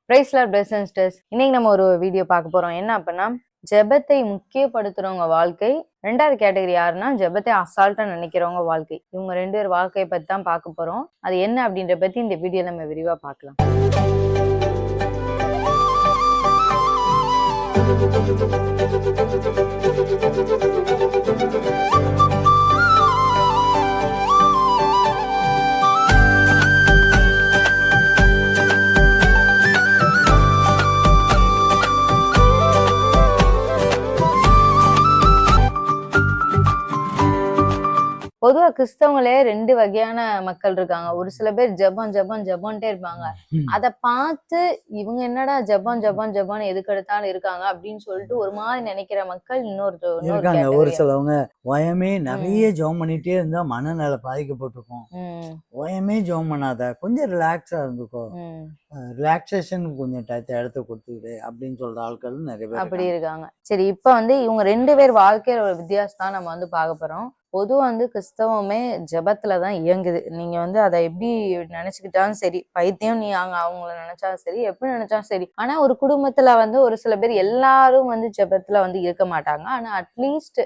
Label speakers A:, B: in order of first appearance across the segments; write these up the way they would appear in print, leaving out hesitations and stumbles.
A: Price lord brothers and sisters. இன்னைக்கு நம்ம ஒரு வீடியோ பார்க்க போறோம். என்ன அப்படின்னா, ஜெபத்தை முக்கியப்படுத்துறவங்க வாழ்க்கை. ரெண்டாவது கேட்டகரி யாருன்னா, ஜெபத்தை அசால்ட்டா நினைக்கிறவங்க வாழ்க்கை. இவங்க 2 பேர் வாழ்க்கையை பத்தி தான் பார்க்க போறோம். அது என்ன அப்படின்ற பத்தி இந்த வீடியோ நம்ம விரிவா பார்க்கலாம். பொதுவா கிறிஸ்தவங்களே 2 வகையான மக்கள் இருக்காங்க. ஒரு சில பேர் ஜெபம் ஜெபம் ஜெபம்ட்டே இருப்பாங்க. அத பார்த்து இவங்க என்னடா ஜெபம் ஜெபம் ஜெபம்னு எதுக்கெடுத்தாலும் இருக்காங்க அப்படின்னு சொல்லிட்டு ஒரு மாதிரி நினைக்கிற மக்கள் இன்னொரு
B: இருக்காங்க. ஒரு சிலவங்க ஓயமே நிறைய ஜெபம் பண்ணிட்டே இருந்தா மனநல பாதிக்கப்பட்டிருக்கும். ஓயமே ஜெபம் பண்ணாத, கொஞ்சம் ரிலாக்ஸா இருந்துக்கோ, ரிலாக்ஸேஷன் கொஞ்சம் இடத்த கொடுத்துக்கிடு அப்படின்னு சொல்ற ஆட்கள் நிறைய பேர்
A: அப்படி இருக்காங்க. சரி, இப்ப இவங்க 2 பேர் வாழ்க்கையில ஒரு வித்தியாசம் நம்ம பார்க்க போறோம். பொதுவா கிறிஸ்தவமே ஜெபத்துல தான் இயங்குது. நீங்க அதை எப்படி நினைச்சுக்கிட்டாலும் சரி, பைத்தியம் நீ அவங்கள நினைச்சாலும் சரி, எப்படி நினைச்சாலும் சரி. ஆனா ஒரு குடும்பத்துல ஒரு சில பேர் எல்லாரும் ஜெபத்துல இருக்க மாட்டாங்க. ஆனா அட்லீஸ்ட்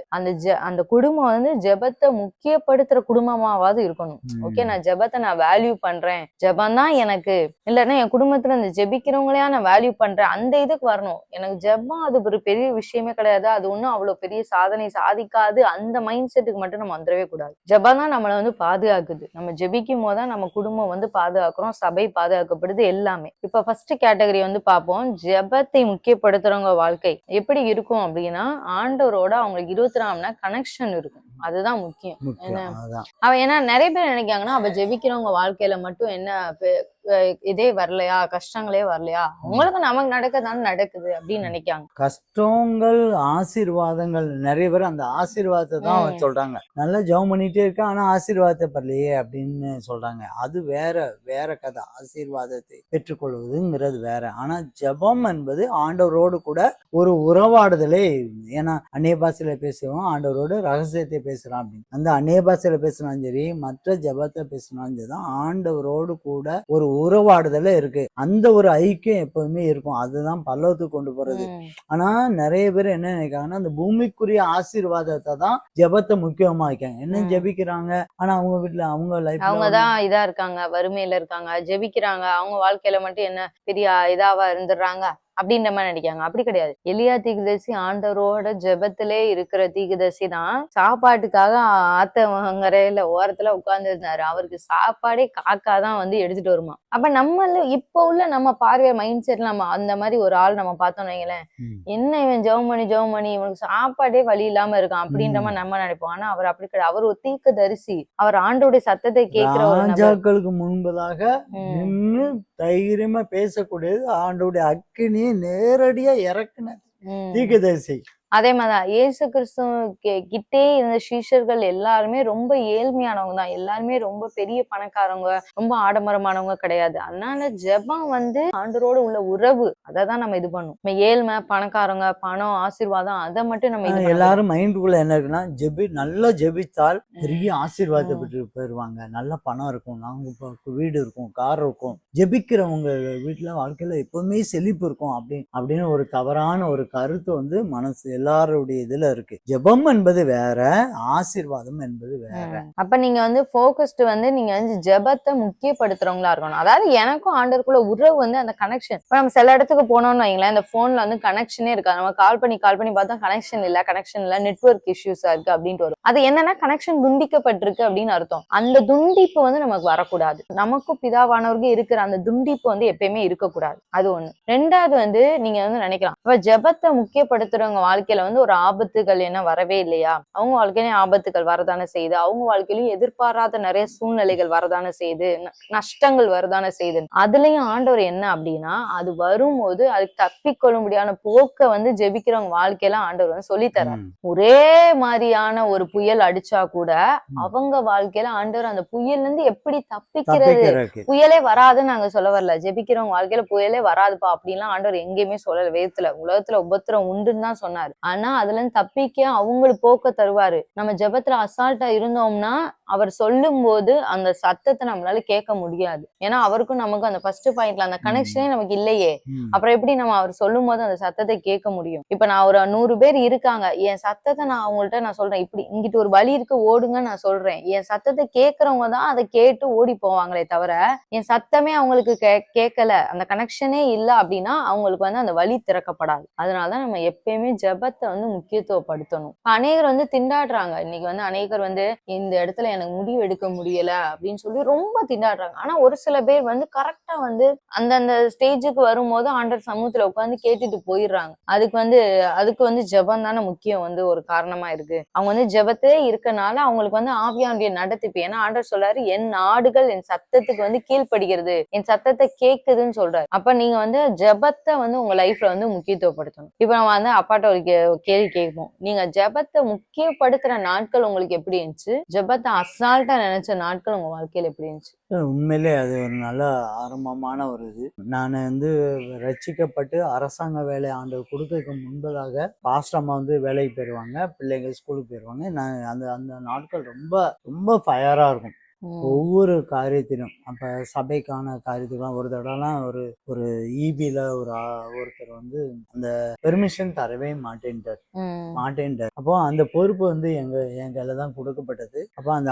A: அந்த குடும்பம் ஜெபத்தை முக்கியப்படுத்துற குடும்பமாவது இருக்கணும். ஓகே, நான் ஜெபத்தை நான் வேல்யூ பண்றேன், ஜெபம் தான் எனக்கு, இல்லைன்னா என் குடும்பத்துல இந்த ஜெபிக்கிறவங்களையா நான் வேல்யூ பண்றேன், அந்த இதுக்கு வரணும். எனக்கு ஜெபம் அது ஒரு பெரிய விஷயமே கிடையாது, அது ஒண்ணும் அவ்வளவு பெரிய சாதனை சாதிக்காது, அந்த மைண்ட் செட்டுக்கு மட்டும் நம்ம வந்துடவே கூடாது. ஜெபம் தான் நம்மளை பாதுகாக்குது. நம்ம ஜெபிக்கும் போதுதான் நம்ம குடும்பம் பாதுகாக்கிறோம், சபை பாதுகாக்கப்படுது, எல்லாமே. இப்ப ஃபர்ஸ்ட் கேட்டகரி பார்ப்போம். ஜெபத்தை முக்கியப்படுத்துறவங்க வாழ்க்கை எப்படி இருக்கும் அப்படின்னா, ஆண்டவரோட அவங்களுக்கு 24 மணி நேரம் கனெக்ஷன் இருக்கும். அதுதான் முக்கியம். ஏன்னா நிறைய பேர் நினைக்காங்கன்னா, அப்ப ஜெபிக்கிறவங்க வாழ்க்கையில மட்டும் என்ன இதே வரலையா, கஷ்டங்களே வரலையா, உங்களுக்கு நமக்கு நடக்கதானே நடக்குது அப்படின்னு நினைக்காங்க.
B: கஷ்டங்கள் ஆசீர்வாதங்கள் நிறைய பேர் அந்த ஆசீர்வாதத்தை தான் சொல்றாங்க. நல்லா ஜெபம் பண்ணிட்டே இருக்க, ஆனா ஆசீர்வாதத்தை பரலையே அப்படின்னு சொல்றாங்க. அது வேற கதை. ஆசீர்வாதத்தை பெற்றுக்கொள்வதுங்கிறது வேற. ஆனா ஜெபம் என்பது ஆண்டவரோடு கூட ஒரு உறவாடுதலே. ஏன்னா அந்நிய பாஷையில பேசுவோம், ஆண்டவரோடு ரகசியத்தை பேசுறான் அப்படின்னு. அந்த அந்நிய பாஷையில பேசினாலும் சரி, மற்ற ஜெபத்தை பேசினாலும் சரி, ஆண்டவரோடு கூட ஒரு உறவாடுதல இருக்கு. அந்த ஒரு ஐக்கியம் எப்பவுமே இருக்கும். அதுதான் பல்லவத்துக்கு கொண்டு போறது. ஆனா நிறைய பேர் என்ன நினைக்கிறாங்கன்னா, அந்த பூமிக்குரிய ஆசீர்வாதத்தை தான் ஜெபத்தை முக்கியமா வைக்காங்க. என்ன ஜெபிக்கிறாங்க, ஆனா அவங்க வீட்டுல அவங்க லைஃப்
A: அவங்கதான் இதா இருக்காங்க, வறுமையில இருக்காங்க, ஜெபிக்கிறாங்க, அவங்க வாழ்க்கையில மட்டும் என்ன பெரிய இதாவா இருந்துடுறாங்க அப்படின்ற மாதிரி நினைக்காங்க. அப்படி கிடையாது. எலியா தீர்க்கதரிசி ஆண்டவரோட ஜெபத்திலே இருக்கிற தீர்க்கதரிசி தான். சாப்பாட்டுக்காக ஆத்தங்கரையில ஓரத்துல உட்கார்ந்து இருந்தாரு. அவருக்கு சாப்பாடே காக்காதான் எடுத்துட்டு வருமா. அப்ப இப்ப உள்ள நம்ம பார்வை மைண்ட் செட்ல நம்ம அந்த மாதிரி ஒரு ஆள் நம்ம பார்த்தோம் வைங்களேன், என்ன இவன் ஜெபம் பண்ணி இவனுக்கு சாப்பாடே வழி இல்லாம இருக்கான் அப்படின்ற மாதிரி நம்ம நினைப்போம். ஆனா அவர் அப்படி கிடையாது. அவர் ஒரு தீர்க்கதரிசி. அவர் ஆண்டோடைய சத்தத்தை கேட்கிற
B: ராஜாக்களுக்கு முன்பதாக நின்று தைரியமா பேசக்கூடியது, ஆண்டோடைய அக்கினி நேரடியா இறக்குன தீர்க்கதரிசி.
A: அதே மாதிரிதான் இயேசு கிறிஸ்து கிட்டே இருந்த சீஷர்கள் எல்லாருமே ரொம்ப ஏழ்மையானவங்க தான். எல்லாருமே ரொம்ப பெரிய பணக்காரவங்க, ரொம்ப ஆடம்பரமானவங்க கிடையாது. அதனால ஜெபம் ஆண்டவரோடு உள்ள உறவு, அதான் நம்ம இது பண்ணும். நம்ம ஏழ்மை, பணக்காரங்க, பணம், ஆசீர்வாதம், அதை மட்டும் நம்ம
B: எல்லாரும் மைண்டுக்குள்ள என்ன இருக்குன்னா, நல்லா ஜெபித்தால் பெரிய ஆசீர்வாதத்தை பெற்று போயிருவாங்க. நல்ல பணம் இருக்கும், நாங்க வீடு இருக்கும், கார் இருக்கும், ஜெபிக்கிறவங்க வீட்டுல வாழ்க்கையில எப்பவுமே செழிப்பு இருக்கும் அப்படின்னு ஒரு தவறான ஒரு கருத்து மனசு எல்லாருடைய இதுல இருக்கு. ஜெபம் என்பது வேற, ஆசீர்வாதம் என்பது வேற.
A: அப்ப நீங்க போக்கஸ்ட் நீங்க ஜெபத்தை முக்கியப்படுத்துறவங்களா இருக்கணும். அதாவது எனக்கும் ஆண்டவருக்குள்ள உறவு அந்த கனெக்ஷன். இப்ப நம்ம சில இடத்துக்கு போனோம்னு வைங்களேன், இந்த போன்ல கனெக்ஷனே இருக்காது. நம்ம கால் பண்ணி பார்த்தா கனெக்ஷன் இல்ல, நெட்வொர்க் இஷ்யூஸா இருக்கு அப்படின்ட்டு வரும். அது என்னன்னா கனெக்ஷன் துண்டிக்கப்பட்டிருக்கு அப்படின்னு அர்த்தம். அந்த துண்டிப்பு நமக்கு வரக்கூடாது. நமக்கும் பிதாவானவருக்கு இருக்கிற அந்த துண்டிப்பு எப்பயுமே இருக்கக்கூடாது. அது ஒண்ணு. ரெண்டாவது நீங்க நினைக்கலாம், இப்ப ஜெபத்தை முக்கியப்படுத்துறவங்க வாழ்க்கையில ஒரு ஆபத்துகள் என்ன வரவே இல்லையா? அவங்க வாழ்க்கையிலும் ஆபத்துகள் வரதானே செய்யுது. அவங்க வாழ்க்கையிலும் எதிர்பாராத நிறைய சூழ்நிலைகள் வரதானே செய்யுது, நஷ்டங்கள் வரதானே செய்யுது. அதுலயும் ஆண்டவர் என்ன அப்படின்னா, அது வரும்போது அதுக்கு தப்பிக்கொள்ள முடியாத போக்க ஜெபிக்கிறவங்க வாழ்க்கையில ஆண்டவர் சொல்லித்தரார். ஒரே மாதிரியான ஒரு புயல் அடிச்சா கூட அவங்க வாழ்க்கையில ஆண்டவர் அந்த புயல்ல இருந்து எப்படி தப்பிக்கிறது, புயலே வராதுன்னு நாங்க சொல்ல வரல. ஜெபிக்கிறவங்க வாழ்க்கையில புயலே வராதுப்பா அப்படின்லாம் ஆண்டவர் எங்கேயுமே சொல்லல. வேதத்துல உலகத்துல உபத்திரம் உண்டுன்னு தான் சொன்னாரு. ஆனா அதுல இருந்து தப்பிக்க அவங்களுக்கு போக்க தருவாரு. நம்ம ஜெபத்துல அசால்ட்டா இருந்தோம்னா அவர் சொல்லும் போது அந்த சத்தத்தை நம்மளால கேட்க முடியாது. ஏன்னா அவருக்கும் நமக்கும் அந்த ஃபர்ஸ்ட் பாயிண்ட்ல அந்த கனெக்ஷனே நமக்கு இல்லையே. அப்புறம் எப்படி நம்ம அவர் சொல்லும் போது அந்த சத்தத்தை கேட்க முடியும்? இப்ப நான் ஒரு 100 பேர் இருக்காங்க, என் சத்தத்தை நான் அவங்கள்ட்ட நான் சொல்றேன், இப்படி இங்கிட்டு ஒரு வழி இருக்கு ஓடுங்க நான் சொல்றேன், என் சத்தத்தை கேட்கறவங்க தான் அதை கேட்டு ஓடி போவாங்களே தவிர என் சத்தமே அவங்களுக்கு கேட்கல, அந்த கனெக்ஷனே இல்ல அப்படின்னா அவங்களுக்கு வந்து அந்த வழி திறக்கப்படாது. அதனாலதான் நம்ம எப்பயுமே ஜெபத்தை வந்து முக்கியத்துவப்படுத்தணும். அநேகர் வந்து திண்டாடுறாங்க. இன்னைக்கு வந்து அநேகர் வந்து இந்த இடத்துல எனக்கு முடிவு எடுக்க முடியல அப்படின்னு சொல்லி ரொம்ப திண்டாடுறாங்க. ஆனா ஒரு சில பேர் வந்து கரெக்டா வந்து அந்தந்த ஸ்டேஜுக்கு வரும்போது ஆண்டவர் சமூகத்துல உட்கார்ந்து கேட்டுட்டு போயிடுறாங்க. அதுக்கு வந்து ஜெபம் தானே முக்கியம் வந்து ஒரு காரணமா இருக்கு. அவங்க வந்து ஜெபத்திலே இருக்கனால அவங்களுக்கு வந்து ஆவியானுடைய நடத்திப்பு. ஏன்னா ஆண்டவர் சொல்றாரு, என் ஆடுகள் என் சத்தத்துக்கு வந்து கீழ்ப்படுகிறது, என் சத்தத்தை கேக்குதுன்னு சொல்றாரு. அப்ப நீங்க வந்து ஜெபத்தை வந்து உங்க லைஃப்ல வந்து முக்கியத்துவப்படுத்தணும். இப்ப நம்ம வந்து அப்பாட்ட ஒரு கேள்வி கேட்போம், நீங்க ஜெபத்தை முக்கியப்படுத்துற நாட்கள் உங்களுக்கு எப்படி இருந்துச்சு? ஜெபத்தை அசால்ட்டா நினைச்ச நாட்கள் உங்க வாழ்க்கையில எப்படி இருந்துச்சு?
B: உண்மையிலே அது ஒரு நல்ல ஆரம்பமான ஒரு இது. நான் வந்து ரட்சிக்கப்பட்டு அரசாங்க வேலை ஆண்டவர் கொடுக்கறதுக்கு முன்பதாக பாஸ்டர் அம்மா வந்து வேலைக்கு போயிடுவாங்க, பிள்ளைங்க ஸ்கூலுக்கு போயிடுவாங்க. நான் அந்த அந்த நாட்கள் ரொம்ப ரொம்ப ஃபயரா இருக்கும். ஒவ்வொரு காரியத்திலும் அப்ப சபைக்கான காரியத்துக்கெல்லாம் ஒரு தடவைலாம் ஒரு ஒரு ஈபில ஒருத்தர் வந்து அந்த பெர்மிஷன் தரவே மாட்டேன்ட்டார். அப்போ அந்த பொறுப்பு வந்து என் கையில தான் கொடுக்கப்பட்டது. அப்போ அந்த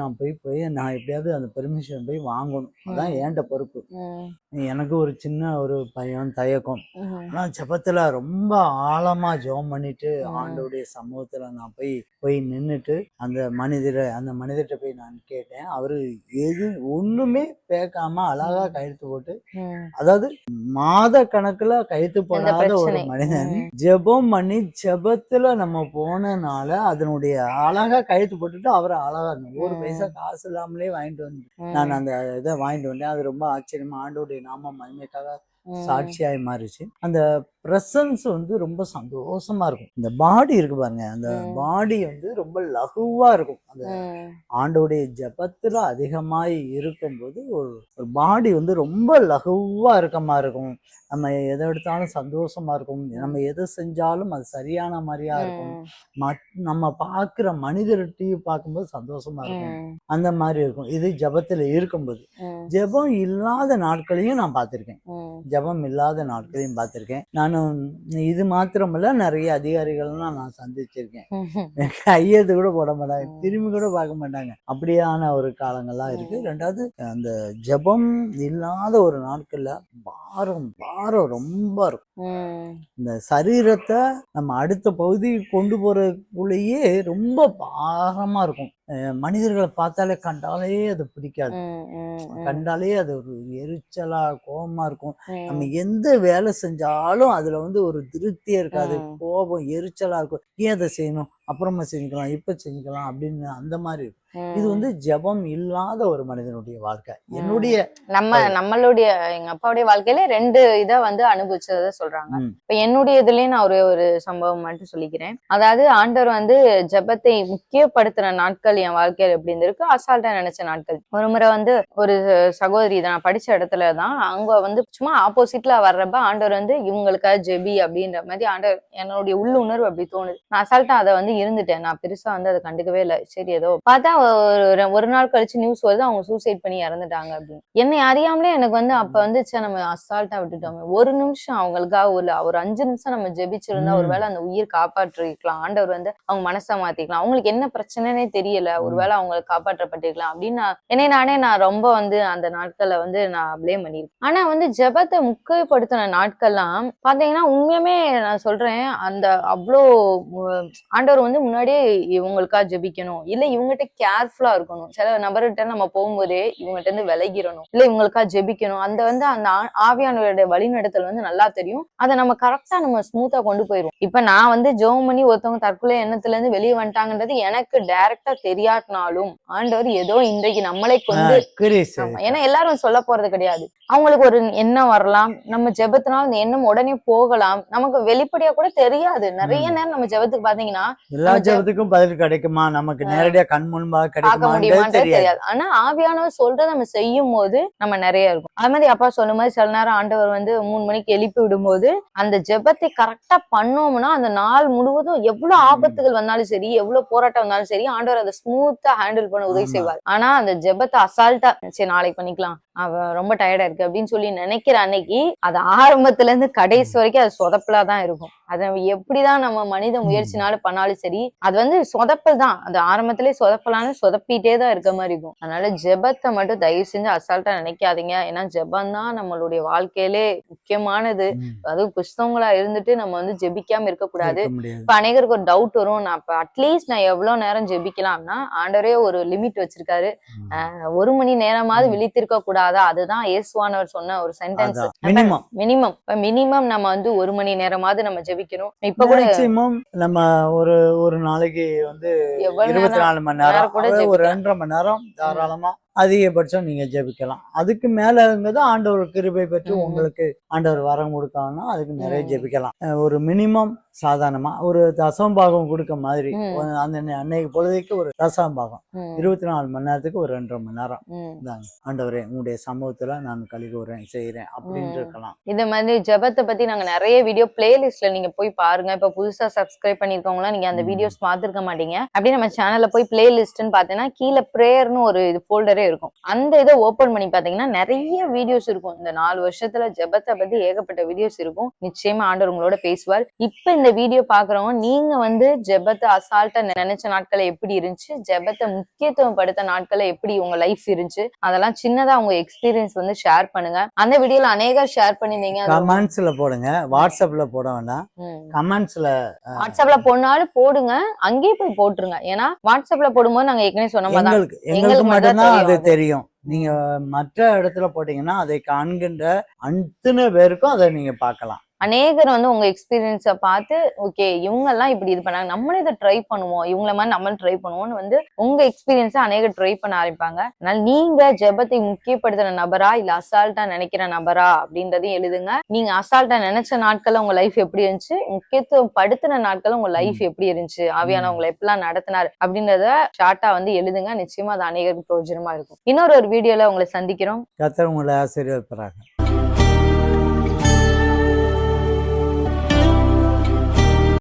B: நான் போய் நான் எப்படியாவது அந்த பெர்மிஷன் போய் வாங்கணும். அதான் என்கிட்ட பொறுப்பு. எனக்கு ஒரு சின்ன ஒரு பயம், தயக்கம். ஆனா ஜெபத்துல ரொம்ப ஆழமா ஜெபம் பண்ணிட்டு ஆண்டவருடைய சமூகத்துல நான் போய் நின்னுட்டு அந்த மனிதர்கிட்ட போய் நான் கேட்டேன். அவரு ஒண்ணுமே பேக்காம அழகா கையெழுத்து போட்டு, அதாவது மாத கணக்குல கையெழுத்து போடாத ஒரு மனிதன் ஜெபம் பண்ணி ஜெபத்துல நம்ம போனனால அதனுடைய அழகா கையெழுத்து போட்டுட்டு அவரை அழகா ஒரு பைசா காசு இல்லாமலே வாங்கிட்டு வந்து நான் அந்த இதை வாங்கிட்டு வந்தேன். அது ரொம்ப ஆச்சரியமா ஆண்டவருடைய நாம மகிமைக்காக சாட்சியாய் மாறிச்சு. அந்த பிரசன்ஸ் வந்து ரொம்ப சந்தோஷமா இருக்கும். இந்த பாடி இருக்கு பாருங்க, அந்த பாடி வந்து ரொம்ப லகுவா இருக்கும். அந்த ஆண்டோடைய ஜெபத்துல அதிகமாய் இருக்கும்போது ஒரு பாடி வந்து ரொம்ப லகுவா இருக்கமா இருக்கும். நம்ம எதை எடுத்தாலும் சந்தோஷமா இருக்கும். நம்ம எதை செஞ்சாலும் அது சரியான மாதிரியா இருக்கும். நம்ம பார்க்குற மனிதர்கிட்டையும் பார்க்கும்போது சந்தோஷமா இருக்கும். அந்த மாதிரி இருக்கும். இது ஜெபத்துல இருக்கும்போது. ஜெபம் இல்லாத நாட்களையும் நான் பார்த்திருக்கேன். ஜெபம் இல்லாத நாட்களையும் பார்த்திருக்கேன். நானும் இது மாத்திரமல்ல, நிறைய அதிகாரிகள்லாம் நான் சந்திச்சிருக்கேன். கையெழுத்து கூட போட மாட்டாங்க, திரும்பி கூட பார்க்க மாட்டாங்க. அப்படியான ஒரு காலங்கள்லாம் இருக்கு. ரெண்டாவது, அந்த ஜெபம் இல்லாத ஒரு நாட்கள்ல பாரம் ரொம்ப இருக்கும். இந்த சரீரத்தை நம்ம அடுத்த பகுதிக்கு கொண்டு போறதுக்குள்ளேயே ரொம்ப பாரமா இருக்கும். மனிதர்களை பார்த்தாலே கண்டாலே அது பிடிக்காது. கண்டாலே அது ஒரு எரிச்சலா கோபமா இருக்கும். நம்ம எந்த வேலை செஞ்சாலும் அதுல வந்து ஒரு திருப்தியே இருக்காது. கோபம், எரிச்சலா இருக்கும். ஏன் அதை செய்யணும், அப்புறமா செஞ்சுக்கலாம், இப்ப செஞ்சுக்கலாம் அப்படின்னு அந்த மாதிரி இருக்கும். இது வந்து ஜெபம் இல்லாத ஒரு மனிதனுடைய வாழ்க்கை.
A: நம்மளுடைய எங்க அப்பாவுடைய வாழ்க்கையில 2 இதை வந்து அனுபவிச்சத சொல்றாங்க. இப்ப என்னுடைய இதுலயும் நான் ஒரு சம்பவம் மட்டும் சொல்லிக்கிறேன். அதாவது ஆண்டவர் வந்து ஜெபத்தை முக்கியப்படுத்துற நாட்கள் என் வாழ்க்கையில எப்படி இருந்திருக்கு, அசால்ட்டா நினைச்ச நாட்கள். ஒரு முறை வந்து ஒரு சகோதரி தான், நான் படிச்ச இடத்துலதான், அங்க வந்து சும்மா ஆப்போசிட்ல வர்றப்ப ஆண்டவர் வந்து இவங்களுக்காக ஜெபி அப்படின்ற மாதிரி ஆண்டவர் என்னுடைய உள்ளுணர்வு அப்படி தோணுது. நான் அசால்ட்டா அதை வந்து இருந்துட்டேன். நான் பெருசா வந்து அதை கண்டுக்கவே இல்லை. சரி, ஏதோ பார்த்தா ஒரு நாள் கழிச்சு நியூஸ் வருது, அவங்க சூசைட் பண்ணி இறந்துட்டாங்க அப்படின்னு. என்னை அறியாமலே எனக்கு வந்து அப்ப வந்து நம்ம அசால்ட்டா விட்டுட்டோம். ஒரு நிமிஷம் அவங்களுக்காக ஒரு 5 நிமிஷம் நம்ம ஜெபிச்சிருந்தா ஒருவேளை அந்த உயிர் காப்பாற்றிருக்கலாம். ஆண்டவர் வந்து அவங்க மனசை மாத்திக்கலாம். அவங்களுக்கு என்ன பிரச்சனைனே தெரியல, ஒருவேளை அவங்க காப்பாற்றப்பட்டிருக்கலாம் அப்படின்னு நான் ரொம்ப வந்து அந்த நாட்கள்ல வந்து நான் பிளேம் பண்ணிருக்கேன். ஆனா வந்து ஜெபத்தை முக்கியப்படுத்தின நாட்கள்லாம் பாத்தீங்கன்னா உண்மையுமே நான் சொல்றேன், அந்த அவ்வளோ ஆண்டவர் வந்து முன்னாடியே இவங்களுக்காக ஜெபிக்கணும், இல்ல இவங்ககிட்ட கேர்ஃபுல்லா இருக்கணும். சில நபர்கிட்ட நம்ம போகும்போதே இவங்ககிட்ட இருந்து விலகிடணும், இல்ல இவங்களுக்காக ஜெபிக்கணும். அந்த ஆவியானவருடைய வழிநடத்தல் வந்து நல்லா தெரியும். அதை நம்ம கரெக்டா நம்ம ஸ்மூத்தா கொண்டு போயிரும். இப்ப நான் வந்து ஜெபம் பண்ணி ஒருத்தவங்க தற்கொலை எண்ணத்துல இருந்து வெளியே வந்துட்டாங்கன்றது எனக்கு டைரக்டா தெரியாட்டினாலும் ஆண்டவர் ஏதோ இன்றைக்கு நம்மளை கொண்டு, ஏன்னா எல்லாரும் சொல்ல போறது கிடையாது, அவங்களுக்கு ஒரு எண்ணம் வரலாம், நம்ம ஜெபத்தினால இந்த எண்ணம் உடனே போகலாம், நமக்கு வெளிப்படையா கூட தெரியாது. நிறைய நேரம் நம்ம ஜெபத்துக்கு பாத்தீங்கன்னா
B: எல்லா ஜெபத்துக்கும் பதில் கிடைக்குமா, நமக்கு நேரடியா கண் முன்பா
A: பார்க்க
B: கிடைக்குமான்றது
A: முடியுமான்றது
B: தெரியாது.
A: தெரியாது. ஆனா ஆவியானவர் சொல்றத நம்ம செய்யும் போது நம்ம நிறைய இருக்கும். அது மாதிரி அப்பா சொன்ன மாதிரி சில நேரம் ஆண்டவர் வந்து 3 மணிக்கு எழுப்பி விடும்போது அந்த ஜெபத்தை கரெக்டா பண்ணோம்னா அந்த நாள் முழுவதும் எவ்வளவு ஆபத்துகள் வந்தாலும் சரி, எவ்வளவு போராட்டம் வந்தாலும் சரி, ஆண்டவர் அதை ஸ்மூத்தா ஹேண்டில் பண்ண உதவி
B: ஆமா.
A: செய்வார். ஆனா அந்த ஜெபத்தை அசால்ட்டா சரி நாளைக்கு பண்ணிக்கலாம், அவ ரொம்ப டயர்டா இருக்கு அப்படின்னு சொல்லி நினைக்கிற அன்னைக்கு அது ஆரம்பத்துல இருந்து கடைசி வரைக்கும் அது சொதப்பலாதான் இருக்கும். அதை எப்படிதான் நம்ம மனித முயற்சினாலும் பண்ணாலும் சரி, அது வந்து சொதப்பல் தான். அது ஆரம்பத்திலே சொதப்பலான்னு சொதப்பிட்டே தான் இருக்க மாதிரி இருக்கும். அதனால ஜெபத்தை மட்டும் தயவு செஞ்சு அசால்ட்டா நினைக்காதீங்க. ஏன்னா ஜெபம் தான் நம்மளுடைய வாழ்க்கையிலே முக்கியமானது. அதுவும் கிறிஸ்தவங்களா இருந்துட்டு நம்ம வந்து ஜெபிக்காம இருக்கக்கூடாது.
B: இருக்க முடியாது.
A: இப்ப அநேகருக்கு ஒரு டவுட் வரும், நான் இப்ப அட்லீஸ்ட் நான் எவ்வளவு நேரம் ஜெபிக்கலாம்னா ஆண்டவரே ஒரு லிமிட் வச்சிருக்காரு. 1 மணி நேரமாவது விழித்திருக்க கூடாதா? அதுதான் இயேசுவானவர் சொன்ன ஒரு சென்டென்ஸ்.
B: மினிமம்
A: மினிமம் நம்ம வந்து 1 மணி நேரமாவது நம்ம ஜெபிக்கணும். இப்ப கூட
B: மேக்சிமம் நம்ம ஒரு ஒரு நாளைக்கு வந்து
A: எவ்வளவு
B: 24 மணி நேரம்
A: கூட
B: ஒரு
A: ஜெபிக்கலாம்.
B: 2.5 மணி நேரம் தாராளமா அதிகபட்சம் நீங்க ஜெபிக்கலாம். அதுக்கு மேலங்கிறது ஆண்டவர் கிருபை பெற்று உங்களுக்கு ஆண்டவர் வரம் கொடுத்தாங்கன்னா அதுக்கு நிறைய ஜெபிக்கலாம். ஒரு மினிமம் சாதாரணமா ஒரு தசமபாகம் கொடுக்க மாதிரி அந்த அன்னைக்கு பொழுதுக்கு ஒரு தசமபாகம் 24 மணி நேரத்துக்கு ஒரு 2.5 மணி நேரம் தாங்க. ஆண்டவரே உங்களுடைய சமூகத்துல நான் கலிகூறேன் செய்யறேன் அப்படின்னு இருக்கலாம்.
A: இந்த மாதிரி ஜெபத்தை பத்தி நாங்க நிறைய வீடியோ பிளேலிஸ்ட்ல நீங்க போய் பாருங்க. இப்ப புதுசா சப்ஸ்கிரைப் பண்ணிருக்கவங்க நீங்க அந்த வீடியோஸ் பார்த்திருக்க மாட்டீங்க. அப்படியே நம்ம சேனல்ல போய் பிளேலிஸ்ட்னு பாத்தீங்கன்னா கீழே பிரேயர்னு ஒரு இது ஃபோல்டரே இருக்கும். அந்த இதை ஓபன் பண்ணி பாத்தீங்கன்னா நிறைய வீடியோஸ் இருக்கும். இந்த 4 வருஷத்துல ஜெபத்தை பத்தி ஏகப்பட்ட வீடியோஸ் இருக்கும். நிச்சயமா ஆண்டவர் உங்களோட பேசுவார். இப்ப இந்த வீடியோ பாக்குறவங்க நீங்க வந்து ஜெபத்தை அசால்ட்டா நினைச்ச நாட்களை எப்படி இருந்துச்சு, ஜெபத்தை முக்கியத்துவம் படுத்த நாட்களை எப்படி உங்க லைஃப் இருந்துச்சு, அதெல்லாம் சின்னதா உங்க எக்ஸ்பீரியன்ஸ் வந்து ஷேர் பண்ணுங்க. அந்த வீடியோல அநேகர் ஷேர் பண்ணிருந்தீங்க.
B: கமெண்ட்ஸ்ல போடுங்க, வாட்ஸ்அப்ல போட வேண்டாம்.
A: வாட்ஸ்அப்ல போனாலும் போடுங்க, அங்கேயே போய் போட்டுருங்க. ஏன்னா வாட்ஸ்அப்ல போடும்போது நாங்க ஏற்கனவே சொன்ன மாதிரி
B: எங்களுக்கு மட்டும்தான் அது தெரியும். நீங்க மற்ற இடத்துல போட்டீங்கன்னா அதை காண்கின்ற அத்தனை பேருக்கும் அதை நீங்க பார்க்கலாம்.
A: அநேகர் வந்து உங்க எக்ஸ்பீரியன்ஸை பார்த்து ஓகே இவங்க எல்லாம் இப்படி இது பண்ணாங்க, நம்மளும் இதை ட்ரை பண்ணுவோம், இவங்கள மாதிரி நம்மளும் ட்ரை பண்ணுவோம்னு வந்து உங்க எக்ஸ்பீரியன்ஸை அநேகர் ட்ரை பண்ண ஆரம்பிப்பாங்க. அதனால நீங்க ஜெபத்தை முக்கியப்படுத்துற நபரா இல்ல அசால்ட்டா நினைக்கிற நபரா அப்படின்றதையும் எழுதுங்க. நீங்க அசால்ட்டா நினைச்ச நாட்கள்ல உங்க லைஃப் எப்படி இருந்துச்சு, முக்கியத்துவம் படுத்தின நாட்கள்ல உங்க லைஃப் எப்படி இருந்துச்சு, ஆவியான உங்களை எப்படிலாம் நடத்தினாரு அப்படின்றத ஷார்ட்டா வந்து எழுதுங்க. நிச்சயமா அது அநேகருக்கு பிரயோஜனமா இருக்கும். இன்னொரு வீடியோல உங்களை சந்திக்கிறோம்.
B: கர்த்தர் உங்களை ஆசீர்வதிப்பாராக.